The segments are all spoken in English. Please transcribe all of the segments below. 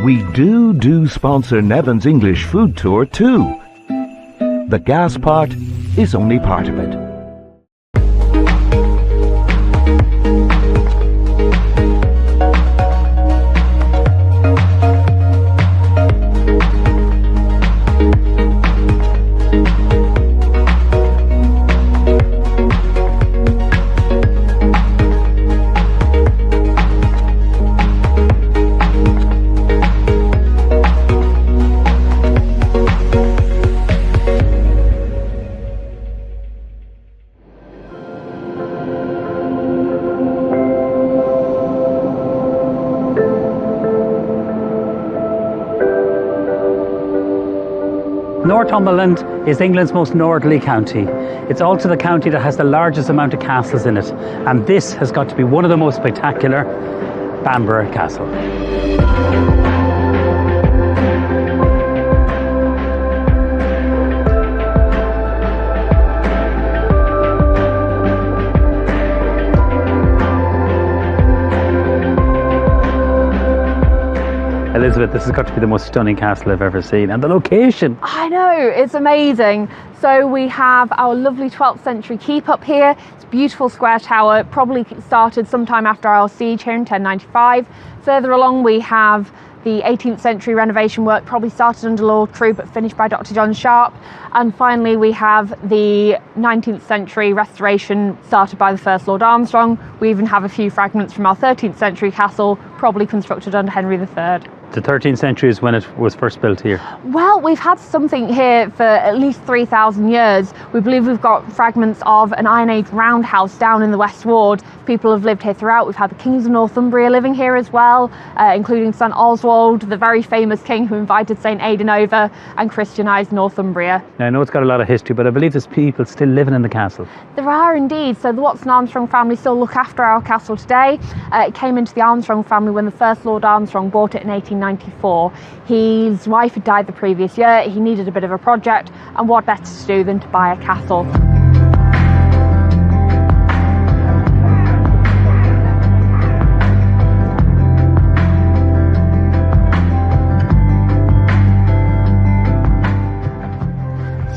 We do sponsor Neven's English food tour too. The gas part is only part of it. Northumberland is England's most northerly county. It's also the county that has the largest amount of castles in it, and this has got to be one of the most spectacular, Bamburgh Castle. Elizabeth, this has got to be the most stunning castle I've ever seen, and the location! I know, it's amazing. So we have our lovely 12th century keep up here. It's a beautiful square tower, probably started sometime after our siege here in 1095. Further along we have the 18th century renovation work, probably started under Lord Crewe but finished by Dr. John Sharp. And finally we have the 19th century restoration started by the first Lord Armstrong. We even have a few fragments from our 13th century castle, probably constructed under Henry III. The 13th century is when it was first built here. Well, we've had something here for at least 3,000 years. We believe we've got fragments of an Iron Age roundhouse down in the West Ward. People have lived here throughout. We've had the kings of Northumbria living here as well, including St Oswald, the very famous king who invited St Aidan over and Christianised Northumbria. Now, I know it's got a lot of history, but I believe there's people still living in the castle. There are indeed. So the Watson Armstrong family still look after our castle today. It came into the Armstrong family when the first Lord Armstrong bought it in 1894. His wife had died the previous year. He needed a bit of a project, and what better to do than to buy a castle.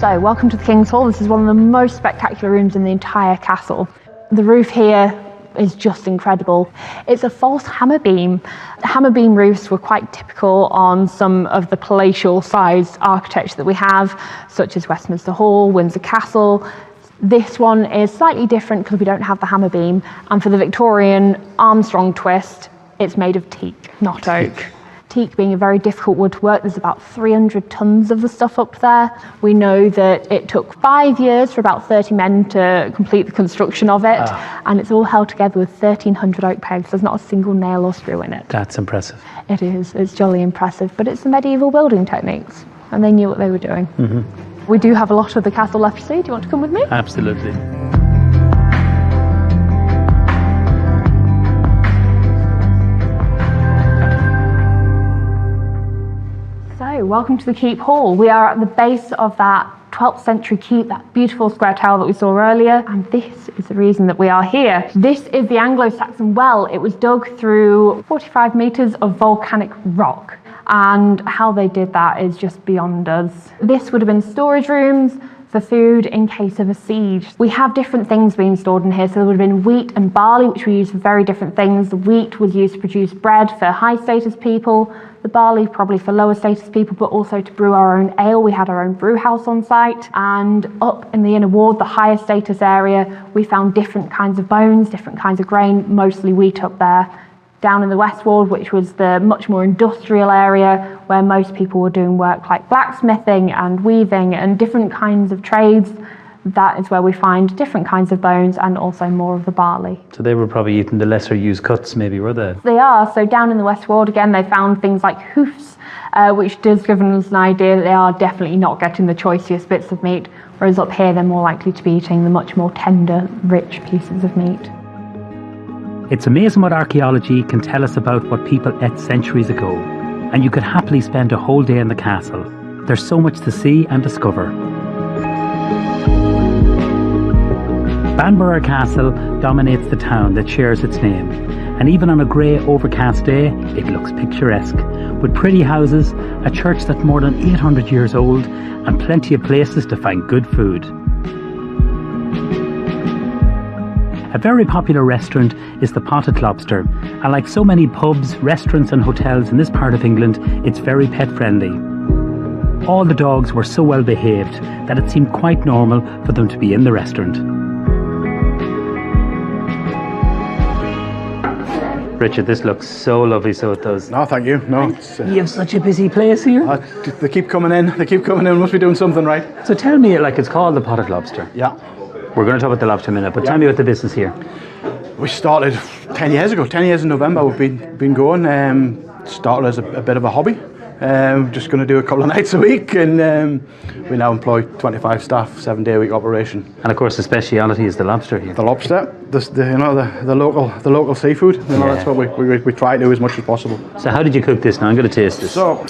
So, welcome to the King's Hall. This is one of the most spectacular rooms in the entire castle. The roof here is just incredible. It's a false hammer beam. Hammer beam roofs were quite typical on some of the palatial sized architecture that we have, such as Westminster Hall, Windsor Castle. This one is slightly different because we don't have the hammer beam, and for the Victorian Armstrong twist, it's made of teak, not oak. Teak being a very difficult wood to work, there's about 300 tons of the stuff up there. We know that it took 5 years for about 30 men to complete the construction of it, and it's all held together with 1,300 oak pegs. There's not a single nail or screw in it. That's impressive. It is, it's jolly impressive, but it's the medieval building techniques, and they knew what they were doing. Mm-hmm. We do have a lot of the castle left to see. Do you want to come with me? Absolutely. Welcome to the Keep Hall. We are at the base of that 12th century keep, that beautiful square tower that we saw earlier, and this is the reason that we are here. This is the Anglo-Saxon well. It was dug through 45 metres of volcanic rock, and how they did that is just beyond us. This would have been storage rooms for food in case of a siege. We have different things being stored in here, so there would have been wheat and barley, which we use for very different things. The wheat was used to produce bread for high status people, the barley probably for lower status people, but also to brew our own ale. We had our own brew house on site, and up in the inner ward, the higher status area, we found different kinds of bones, different kinds of grain, mostly wheat up there. Down in the West Ward, which was the much more industrial area where most people were doing work like blacksmithing and weaving and different kinds of trades, that is where we find different kinds of bones and also more of the barley. So they were probably eating the lesser used cuts maybe, were they? They are. So down in the West Ward again, they found things like hoofs, which does give us an idea that they are definitely not getting the choicest bits of meat, whereas up here they're more likely to be eating the much more tender, rich pieces of meat. It's amazing what archaeology can tell us about what people ate centuries ago, and you could happily spend a whole day in the castle. There's so much to see and discover. Bamburgh Castle dominates the town that shares its name, And even on a grey, overcast day, it looks picturesque, with pretty houses, a church that's more than 800 years old, and plenty of places to find good food. A very popular restaurant is the Potted Lobster, and like so many pubs, restaurants and hotels in this part of England, it's very pet friendly. All the dogs were so well behaved that it seemed quite normal for them to be in the restaurant. Richard, this looks so lovely, so it does. No, thank you. No, You have such a busy place here. they keep coming in. They keep coming in. Must be doing something right. So tell me, like, it's called the Potted Lobster. Yeah. We're going to talk about the lobster in a minute, but tell me about the business here. We started 10 years ago. 10 years in November. We've been going. Started as a bit of a hobby. Just going to do a couple of nights a week, and we now employ 25 staff, 7-day-a-week operation. And of course, the speciality is the lobster here. The lobster, the local seafood. That's what we try to do as much as possible. So how did you cook this now? I'm going to taste this. So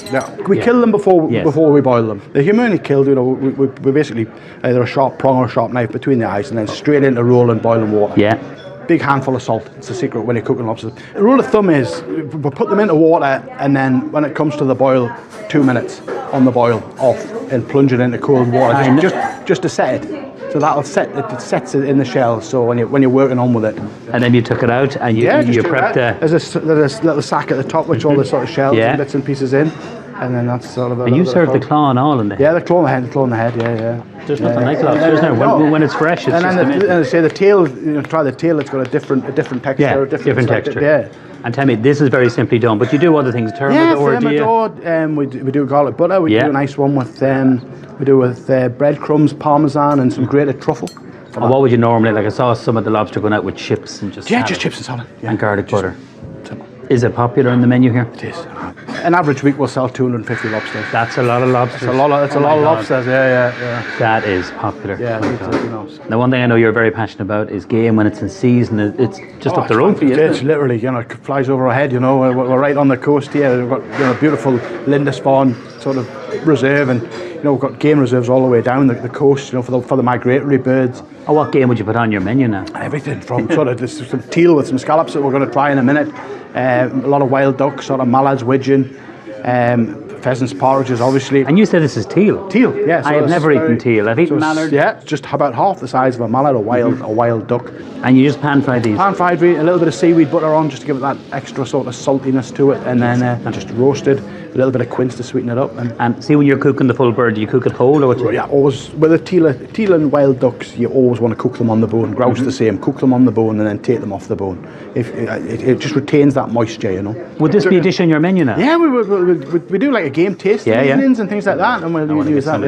we kill them before we boil them. They're humanely killed. We basically either a sharp prong or a sharp knife between the eyes, and then straight into rolling boiling water. Yeah. Big handful of salt. It's the secret when you're cooking lobsters. The rule of thumb is we put them into water, and then when it comes to the boil, 2 minutes on the boil, off, and plunge it into cold water just to set it. So that'll set it. It sets it in the shell. So when you're working on with it, and then you took it out and you prepped the. There's a little sack at the top which all the sort of shells and bits and pieces in, and then that's sort of. And you serve the claw and all in there. Yeah, the claw in the head. Yeah. There's nothing like lobster, isn't there? When it's fresh, it's just amazing. And I say the tail. Try the tail. It's got a different texture. Yeah, different texture. Yeah. And tell me, this is very simply done, but you do other things, we do garlic butter. We do a nice one with breadcrumbs, parmesan, and some grated truffle. And what would you normally like? I saw some of the lobster going out with chips and just chips and salad and garlic butter. Simple. Is it popular in the menu here? It is. An average week we'll sell 250 lobsters. That's a lot of lobsters. It's a lot of lobsters. Yeah. That is popular. Yeah. Now, one thing I know you're very passionate about is game when it's in season. It's just up the road for you. It's literally, it flies over our head. We're right on the coast here. We've got beautiful Lindisfarne sort of reserve, and we've got game reserves all the way down the coast. For the migratory birds. Oh, what game would you put on your menu now? Everything from sort of some teal with some scallops that we're going to try in a minute. A lot of wild duck, sort of mallards, widgeon, pheasants, partridges, obviously. And you said this is teal? Teal, yeah. I have never eaten teal. I've eaten mallard. Yeah, just about half the size of a mallard, a wild duck. And you just pan-fry these? Pan-fried, a little bit of seaweed butter on just to give it that extra sort of saltiness to it, and then just roasted. A little bit of quince to sweeten it up. And see, when you're cooking the full bird, do you cook it whole or what? Yeah, always. With the teal and wild ducks, you always want to cook them on the bone. Grouse the same. Cook them on the bone and then take them off the bone. If it just retains that moisture, Would this be a dish on your menu now? Yeah, we do like a game tasting evenings and things like that, and we'll use that.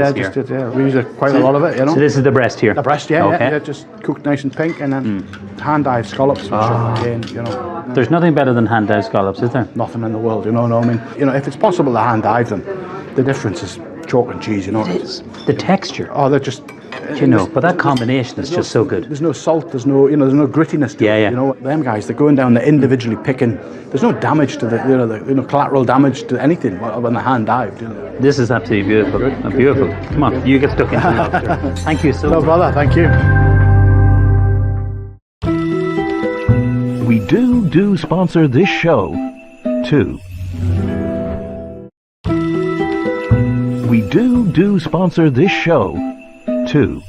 We use quite a lot of it. So this is the breast here. The breast, yeah, just cooked nice and pink, and then hand-dyed scallops. There's nothing better than hand-dyed scallops, is there? Nothing in the world, I mean, if it's possible to hand-dive them, the difference is chalk and cheese, It is. The texture. Oh, they're just... but that combination is just so good. There's no salt, there's no grittiness to it. Them guys, they're going down, they're individually picking. There's no damage to the collateral damage to anything when they're hand-dived, This is absolutely beautiful. Beautiful. Come on, you get stuck into the lobster. Thank you so much. No bother, thank you. We do sponsor this show, too. We do sponsor this show, too.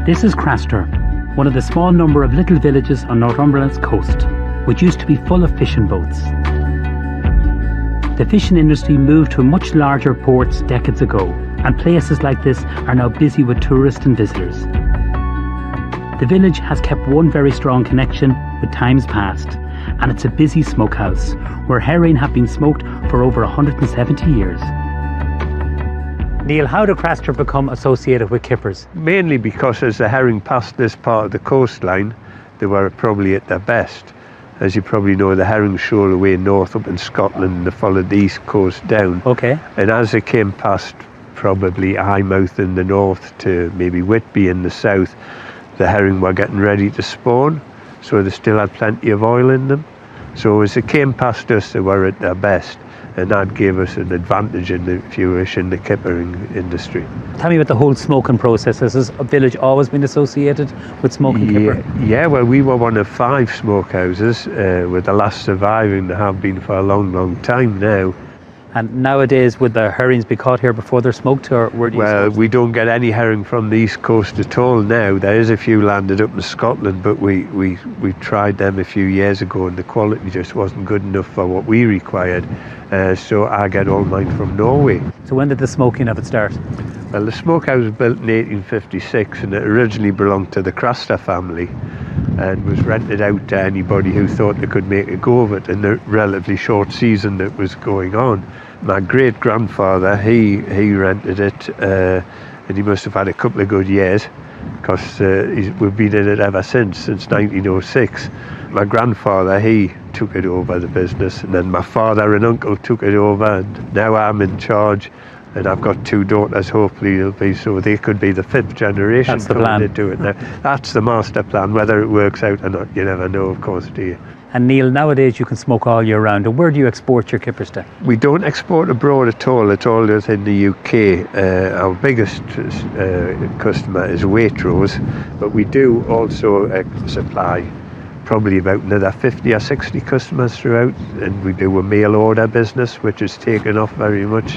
This is Craster, one of the small number of little villages on Northumberland's coast, which used to be full of fishing boats. The fishing industry moved to much larger ports decades ago, and places like this are now busy with tourists and visitors. The village has kept one very strong connection with times past, and it's a busy smokehouse where herring have been smoked for over 170 years. Neil, how did Craster become associated with kippers? Mainly because as the herring passed this part of the coastline, they were probably at their best. As you probably know, the herring shoal away north up in Scotland, they followed the east coast down. Okay. And as they came past probably Eyemouth in the north to maybe Whitby in the south, the herring were getting ready to spawn, so they still had plenty of oil in them. So as they came past us, they were at their best. and that gave us an advantage in the, if you wish, in the kippering industry. Tell me about the whole smoking process. Has this village always been associated with smoking kipper? Yeah, well, we were one of 5 smokehouses, with the last surviving. There have been for a long, long time now. And nowadays, would the herrings be caught here before they're smoked, or where do you Well, smoke? we don't get any herring from the east coast at all now. There is a few landed up in Scotland, but we tried them a few years ago and the quality just wasn't good enough for what we required. So I get all mine from Norway. So when did the smoking of it start? Well, the smokehouse was built in 1856 and it originally belonged to the Craster family and was rented out to anybody who thought they could make a go of it in the relatively short season that was going on. My great-grandfather, he rented it, and he must have had a couple of good years, because we've been in it ever since 1906. My grandfather, he took it over, the business, and then my father and uncle took it over, and now I'm in charge, and I've got 2 daughters, hopefully it'll be so they could be the 5th generation. That's the coming plan. to do it now. That's the master plan. Whether it works out or not, you never know, of course, do you? And Neil, nowadays you can smoke all year round. And where do you export your kippers to? We don't export abroad at all. It's all within the UK. Our biggest customer is Waitrose, but we do also supply probably about another 50 or 60 customers throughout, and we do a mail order business which has taken off very much.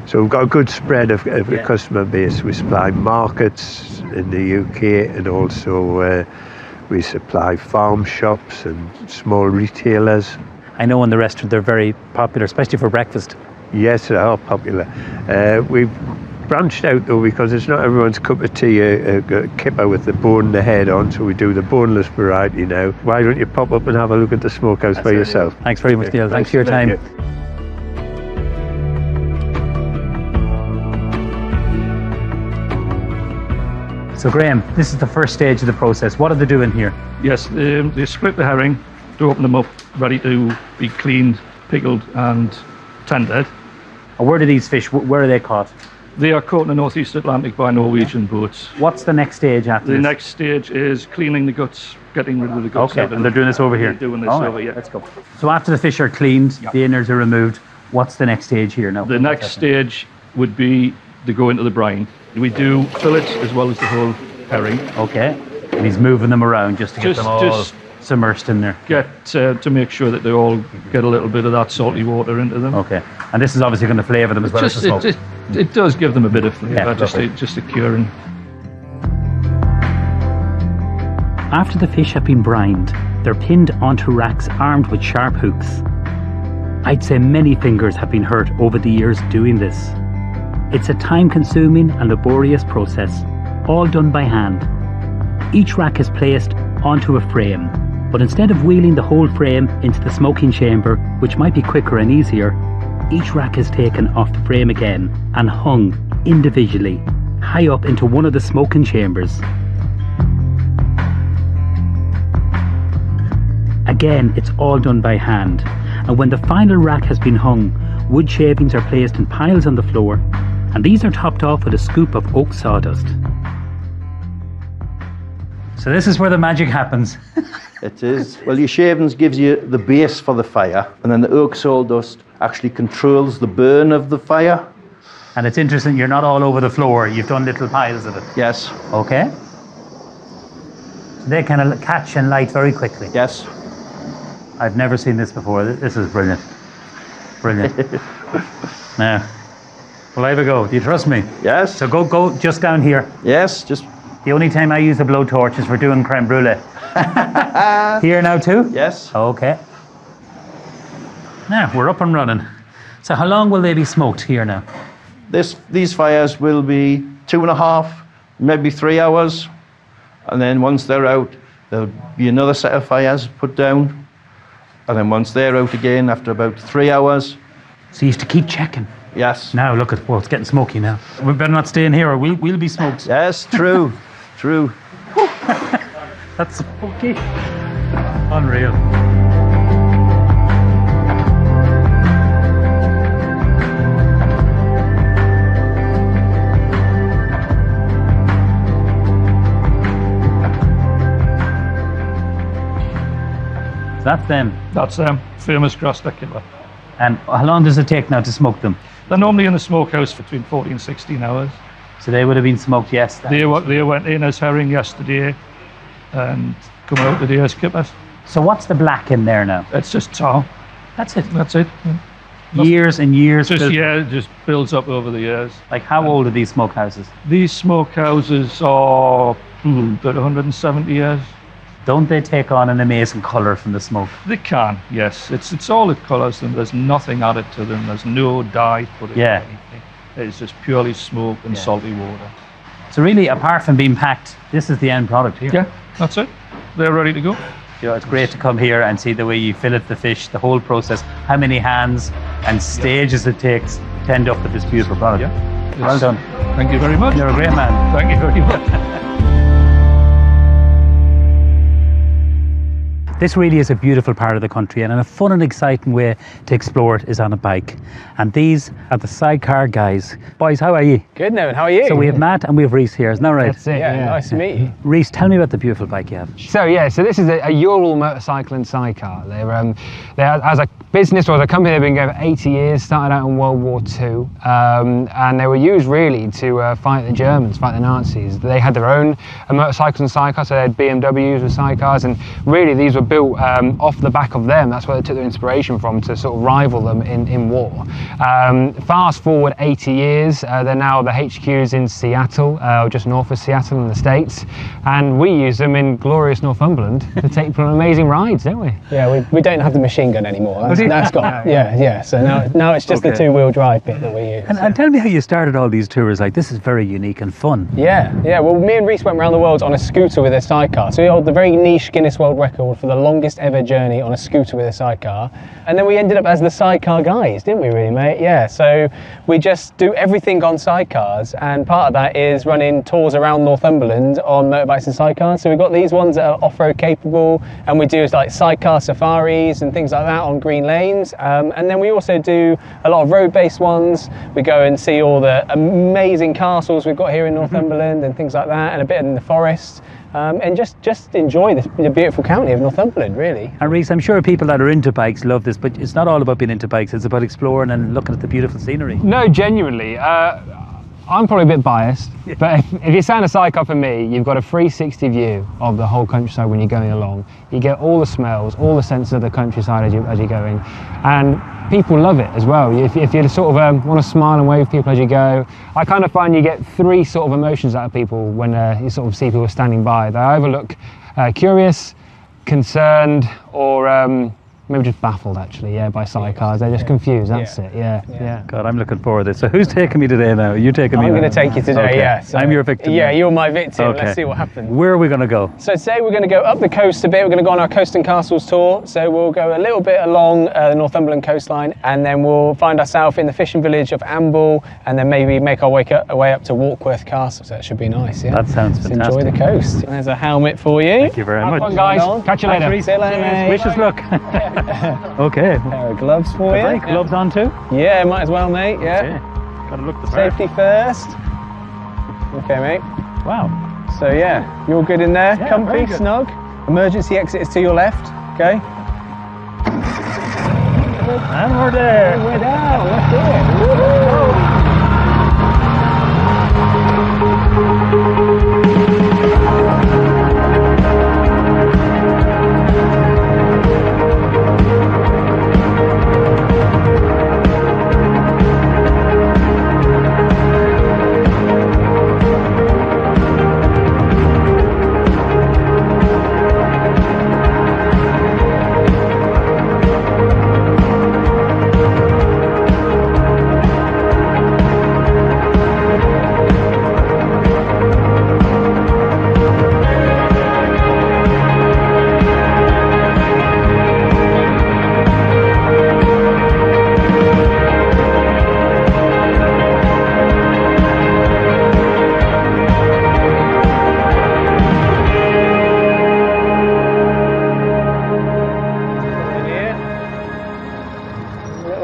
So we've got a good spread of customer base. We supply markets in the UK, and also we supply farm shops and small retailers. I know in the restaurant they're very popular, especially for breakfast. Yes, they are popular. We've branched out though, because it's not everyone's cup of tea, a kipper with the bone and the head on, so we do the boneless variety now. Why don't you pop up and have a look at the smokehouse by yourself? Thanks very much, Neil. Thanks for your time. So Graham, this is the first stage of the process. What are they doing here? Yes, they split the herring to open them up, ready to be cleaned, pickled and tendered. And where do these fish, where are they caught? They are caught in the northeast Atlantic by Norwegian boats. What's the next stage after The this? next stage is cleaning the guts, getting rid of the guts. Okay, out of and they're doing this over here? They're doing this All right, over here. let's go. So after the fish are cleaned, the innards are removed, what's the next stage here now? The next stage would be to go into the brine. We do fillets as well as the whole herring. Okay, and he's moving them around just to get them all submersed in there. Get to make sure that they all get a little bit of that salty water into them. Okay, and this is obviously going to flavour them as well as the smoke. It does give them a bit of flavour, Yeah, just a curing. After the fish have been brined, they're pinned onto racks armed with sharp hooks. I'd say many fingers have been hurt over the years doing this. It's a time-consuming and laborious process, all done by hand. Each rack is placed onto a frame, but instead of wheeling the whole frame into the smoking chamber, which might be quicker and easier, each rack is taken off the frame again and hung individually, high up into one of the smoking chambers. Again, it's all done by hand, and when the final rack has been hung, wood shavings are placed in piles on the floor, and these are topped off with a scoop of oak sawdust. So this is where the magic happens. It is. Well, your shavings gives you the base for the fire, and then the oak sawdust actually controls the burn of the fire. And it's interesting, you're not all over the floor, you've done little piles of it. Yes. Okay. So they kind of catch and light very quickly. Yes. I've never seen this before. This is brilliant. Brilliant. Now, will I have a go? Do you trust me? Yes. So go just down here. Yes. Just. The only time I use a blowtorch is for doing creme brulee. Here now too? Yes. Okay. Now, we're up and running. So how long will they be smoked here now? These fires will be 2.5, maybe 3 hours, and then once they're out, there'll be another set of fires put down, and then once they're out again after about 3 hours. So you have to keep checking. Yes. Now look at, well, it's getting smoky now. We better not stay in here or we'll be smoked. Yes, true. True. That's smoky. Unreal. That's them. That's famous Craster killer. And how long does it take now to smoke them? They're normally in the smokehouse for between 14 and 16 hours. So they would have been smoked yesterday. They went in as herring yesterday and come out today as kippers. So what's the black in there now? It's just tar. That's it. That's it. Years and years. It just builds up over the years. Like how old are these smokehouses? These smokehouses are about 170 years. Don't they take on an amazing colour from the smoke? They can, yes. It's all it colours them. There's nothing added to them. There's no dye put in. Yeah. Anything. It's just purely smoke and salty water. So really, apart from being packed, this is the end product here. Yeah, that's it. They're ready to go. You know, it's great to come here and see the way you fillet the fish, the whole process, how many hands and stages it takes to end up with this beautiful product. Yeah. Well done. Thank you very much. You're a great man. Thank you very much. This really is a beautiful part of the country, and a fun and exciting way to explore it is on a bike. And these are the sidecar guys. Boys, how are you? Good, Neven. How are you? So we have Matt and we have Reese here, isn't that right? That's it. Yeah, nice to meet you. Reese, tell me about the beautiful bike you have. So this is a Ural motorcycle and sidecar. They as a business or as a company, they've been going for 80 years. Started out in World War II, and they were used really to fight the Germans, fight the Nazis. They had their own motorcycles and sidecars. So they had BMWs with sidecars, and really these were built off the back of them. That's where they took their inspiration from to sort of rival them in war. Fast forward 80 years, they're now the HQs in Seattle, just north of Seattle in the States, and we use them in glorious Northumberland to take people on amazing rides, don't we? Yeah, we don't have the machine gun anymore. That's gone. Yeah. So now it's just the two-wheel drive bit that we use. And tell me how you started all these tours. Like, this is very unique and fun. Yeah. Well, me and Reese went around the world on a scooter with a sidecar. So we hold the very niche Guinness World Record for the longest ever journey on a scooter with a sidecar. And then we ended up as the sidecar guys, didn't we, really, mate? Yeah. So we just do everything on sidecars, and part of that is running tours around Northumberland on motorbikes and sidecars. So we've got these ones that are off-road capable, and we do like sidecar safaris and things like that on green lanes. And then we also do a lot of road-based ones. We go and see all the amazing castles we've got here in Northumberland and things like that, and a bit in the forest. And just enjoy the beautiful county of Northumberland, really. And Reese, I'm sure people that are into bikes love this, but it's not all about being into bikes. It's about exploring and looking at the beautiful scenery. No, genuinely. I'm probably a bit biased, but if you stand a sidecar for me, you've got a 360 view of the whole countryside when you're going along. You get all the smells, all the senses of the countryside as you're going, and people love it as well. If you sort of want to smile and wave people as you go, I kind of find you get three sort of emotions out of people when you sort of see people standing by. They either look curious, concerned, or maybe just baffled, actually, by sidecars. They're just confused, that's it, yeah. God, I'm looking forward to this. So who's taking me today now? Are you taking me? I'm going to take you today, okay. yeah. So, I'm your victim. Yeah, you're my victim. Okay. Let's see what happens. Where are we going to go? So today we're going to go up the coast a bit. We're going to go on our Coast and Castles tour. So we'll go a little bit along the Northumberland coastline, and then we'll find ourselves in the fishing village of Amble, and then maybe make our way up to Warkworth Castle. So that should be nice, yeah? That sounds Let's fantastic. enjoy the coast. There's a helmet for you. Thank you very much. Have fun, guys. Catch you later. See you later, mate. Wish us luck. Okay. Pair of gloves for you. Gloves on too? Yeah, might as well, mate. Yeah. Okay. Gotta look the part. Safety first. Okay, mate. Wow. So yeah, you're good in there. Yeah, Comfy, very good. snug. Emergency exit is to your left. Okay. And we're there. We're down. Let's do it. Woo-hoo.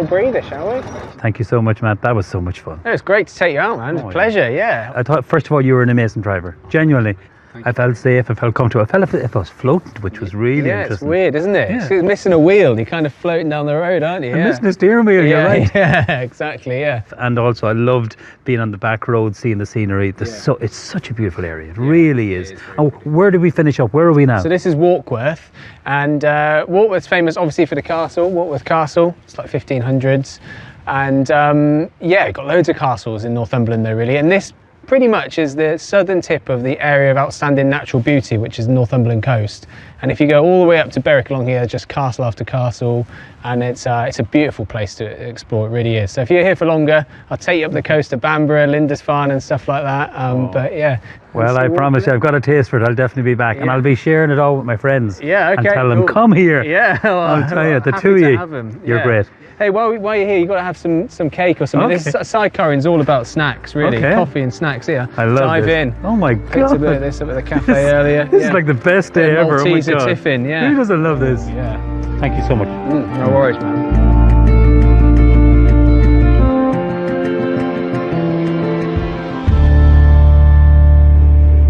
Breather, shall we? Thank you so much, Matt. That was so much fun. It was great to take you out, man. It's a pleasure, yeah. I thought, first of all, you were an amazing driver. Genuinely. I felt safe, I felt comfortable. I felt if I was floating, which was really Yeah, it's interesting. weird, isn't it? Yeah. It's missing a wheel. You're kind of floating down the road, aren't you? I'm missing a steering wheel, you're right. Yeah, exactly, yeah. And also I loved being on the back road, seeing the scenery. It's such a beautiful area, it really is. Oh, where did we finish up? Where are we now? So this is Warkworth, and Warkworth's famous obviously for the castle, Warkworth Castle. It's like 1500s. And yeah, got loads of castles in Northumberland though, really. And this pretty much is the southern tip of the area of outstanding natural beauty, which is the Northumberland coast. And if you go all the way up to Berwick along here, just castle after castle, and it's a beautiful place to explore, it really is. So if you're here for longer, I'll take you up the coast to Bamborough, Lindisfarne and stuff like that. But yeah. Well, I promise you, I've got a taste for it. I'll definitely be back, and I'll be sharing it all with my friends. Yeah, okay. And tell them, cool. come here. Yeah, well, I'll tell you, the happy two of to you, have them. you're Yeah. great. Hey, while you're here, you've got to have some cake or something. Okay. This sidecarring's all about snacks, really. Okay. Coffee and snacks here. I love Dive this. in. Oh my Picked a God. bit of this up at the cafe earlier. This is like the best day ever. Oh my Malteser God. tiffin, yeah. Who doesn't love this? Yeah. Thank you so much. No worries, man.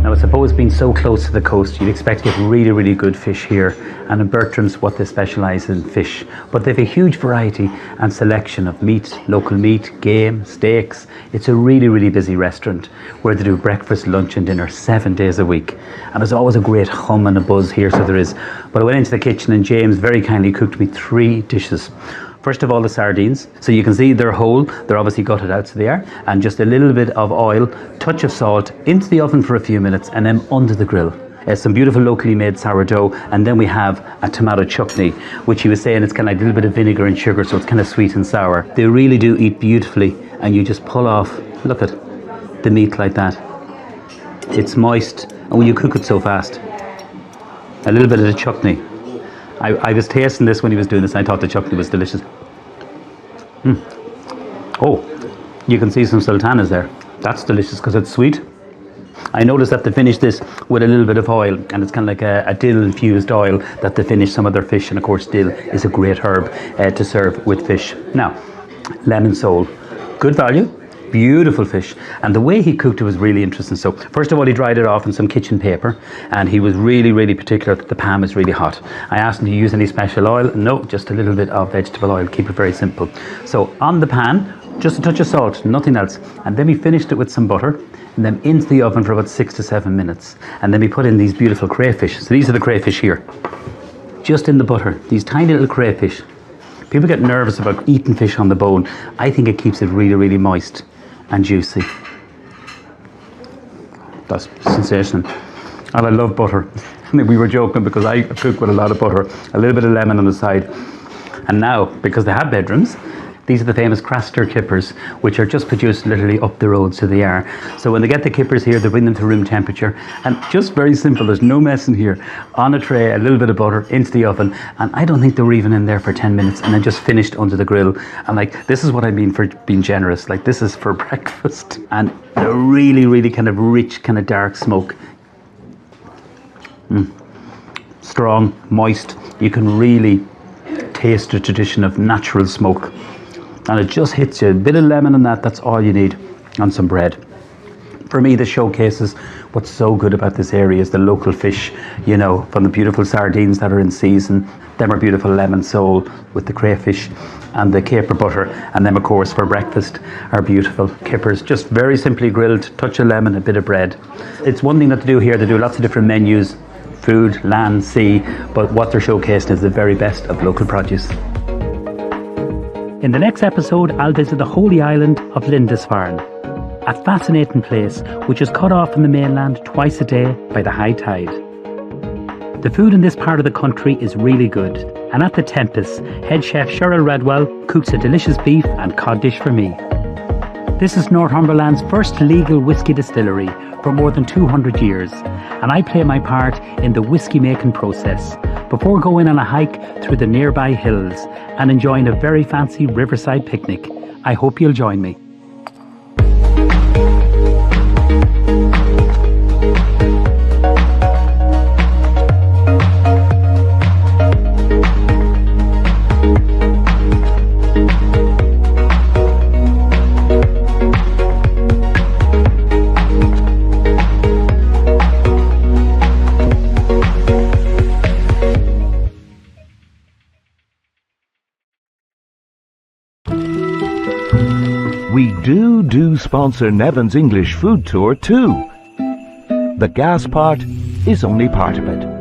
Now I suppose being so close to the coast, you'd expect to get really, really good fish here. And in Bertram's, what they specialise in fish. But they've a huge variety and selection of meat, local meat, game, steaks. It's a really, really busy restaurant where they do breakfast, lunch and dinner 7 days a week. And there's always a great hum and a buzz here, so there is. But I went into the kitchen and James very kindly cooked me 3 dishes. First of all, the sardines. So you can see they're whole, they're obviously gutted out, so they are. And just a little bit of oil, touch of salt, into the oven for a few minutes and then under the grill. Some beautiful locally made sourdough, and then we have a tomato chutney, which he was saying it's kind of like a little bit of vinegar and sugar, so it's kind of sweet and sour. They really do eat beautifully, and you just pull off, look at the meat like that. It's moist, and when you cook it so fast, a little bit of the chutney. I was tasting this when he was doing this, and I thought the chutney was delicious. Oh, you can see some sultanas there. That's delicious because it's sweet. I noticed that they finish this with a little bit of oil, and it's kind of like a dill infused oil that they finish some of their fish, and of course dill is a great herb to serve with fish. Now, lemon sole, good value, beautiful fish, and the way he cooked it was really interesting. So first of all, he dried it off in some kitchen paper, and he was really, really particular that the pan was really hot. I asked him to use any special oil. No, just a little bit of vegetable oil, keep it very simple. So on the pan, just a touch of salt, nothing else. And then we finished it with some butter, and then into the oven for about 6 to 7 minutes. And then we put in these beautiful crayfish. So these are the crayfish here. Just in the butter, these tiny little crayfish. People get nervous about eating fish on the bone. I think it keeps it really, really moist and juicy. That's sensational. And I love butter. We were joking because I cook with a lot of butter, a little bit of lemon on the side. And now, because they have bedrooms, these are the famous Craster kippers, which are just produced literally up the road, so they are. So when they get the kippers here, they bring them to room temperature. And just very simple, there's no mess in here. On a tray, a little bit of butter into the oven. And I don't think they were even in there for 10 minutes and then just finished under the grill. And like, this is what I mean for being generous. Like, this is for breakfast. And a really, really kind of rich, kind of dark smoke. Strong, moist. You can really taste the tradition of natural smoke. And it just hits you. A bit of lemon in that, that's all you need. On some bread. For me, this showcases what's so good about this area is the local fish, you know, from the beautiful sardines that are in season. Them are beautiful lemon sole with the crayfish and the caper butter. And then, of course, for breakfast, our beautiful kippers. Just very simply grilled, touch of lemon, a bit of bread. It's one thing that they do here. They do lots of different menus, food, land, sea, but what they're showcasing is the very best of local produce. In the next episode, I'll visit the holy island of Lindisfarne, a fascinating place which is cut off from the mainland twice a day by the high tide. The food in this part of the country is really good, and at the Tempest, head chef Cheryl Redwell cooks a delicious beef and cod dish for me. This is Northumberland's first legal whisky distillery for more than 200 years, and I play my part in the whisky making process before going on a hike through the nearby hills and enjoying a very fancy riverside picnic. I hope you'll join me. do sponsor Neven's English food tour too. The gas part is only part of it.